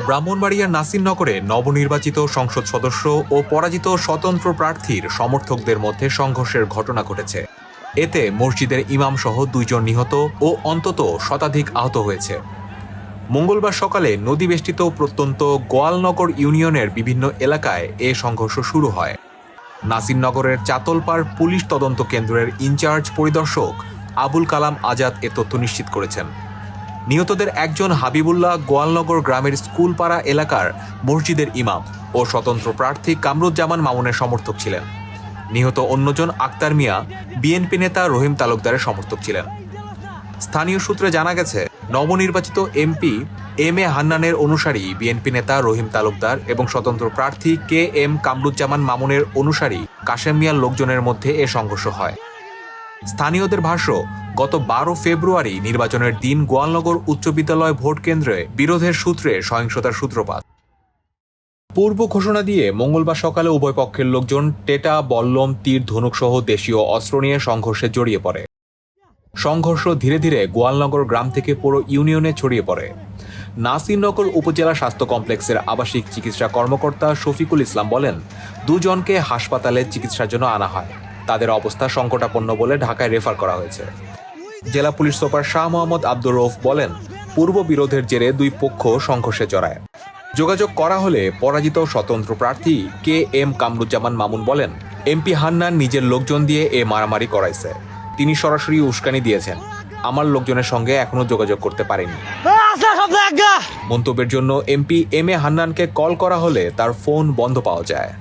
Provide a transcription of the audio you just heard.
ব্রাহ্মণবাড়িয়ার নাসিরনগরে নবনির্বাচিত সংসদ সদস্য ও পরাজিত স্বতন্ত্র প্রার্থীর সমর্থকদের মধ্যে সংঘর্ষের ঘটনা ঘটেছে। এতে মসজিদের ইমাম সহ 2 জন নিহত ও অন্তত শতাধিক আহত হয়েছে। মঙ্গলবার সকালে নদীবেষ্টিত প্রত্যন্ত গোয়ালনগর ইউনিয়নের বিভিন্ন এলাকায় এ সংঘর্ষ শুরু হয়। নাসিরনগরের চাতলপাড় পুলিশ তদন্ত কেন্দ্রের ইনচার্জ পরিদর্শক আবুল কালাম আজাদ এ তথ্য নিশ্চিত করেছেন। নিহতদের একজন হাবিবুল্লাহ গোয়ালনগর গ্রামের স্কুলপাড়া এলাকার মসজিদের ইমাম ও স্বতন্ত্র প্রার্থী কামরুজ্জামান মামুনের সমর্থক ছিলেন। নিহত অন্যজন আক্তার মিয়া বিএনপি নেতা রহিম তালুকদারের সমর্থক ছিলেন। স্থানীয় সূত্রে জানা গেছে, নবনির্বাচিত এমপি এম এ হান্নানের অনুসারী বিএনপি নেতা রহিম তালুকদার এবং স্বতন্ত্র প্রার্থী কে এম কামরুজ্জামান মামুনের অনুসারী কাশেম মিয়ার লোকজনের মধ্যে এ সংঘর্ষ হয়। স্থানীয়দের ভাষ্য, গত 12 ফেব্রুয়ারি নির্বাচনের দিন গোয়ালনগর উচ্চ বিদ্যালয় ভোট কেন্দ্রে বিরোধের সূত্রে সহিংসতার সূত্রপাত। পূর্ব ঘোষণা দিয়ে মঙ্গলবার সকালে উভয় পক্ষের লোকজন টেটা, বল্লম, তীর, ধনুক সহ দেশীয় অস্ত্র নিয়ে সংঘর্ষে জড়িয়ে পড়ে। সংঘর্ষ ধীরে ধীরে গোয়ালনগর গ্রাম থেকে পুরো ইউনিয়নে ছড়িয়ে পড়ে। নাসিরনগর উপজেলা স্বাস্থ্য কমপ্লেক্সের আবাসিক চিকিৎসা কর্মকর্তা শফিকুল ইসলাম বলেন, 2 জনকে হাসপাতালে চিকিৎসার জন্য আনা হয়। তাদের অবস্থা সংকটাপন্ন বলে ঢাকায় রেফার করা হয়েছে। জেলা পুলিশ সুপার শাহ মোহাম্মদ আব্দুর রউফ বলেন, পূর্ব বিরোধের জেরে 2 পক্ষ সংঘর্ষে জড়ায়। যোগাযোগ করা হলে পরাজিত স্বতন্ত্র প্রার্থী কে এম কামরুজ্জামান মামুন বলেন, এমপি হান্নান নিজের লোকজন দিয়ে এ মারামারি করাইছে। তিনি সরাসরি উস্কানি দিয়েছেন। আমার লোকজনের সঙ্গে এখনো যোগাযোগ করতে পারেনি। মন্তব্যের জন্য এমপি এম এ হান্নানকে কল করা হলে তার ফোন বন্ধ পাওয়া যায়।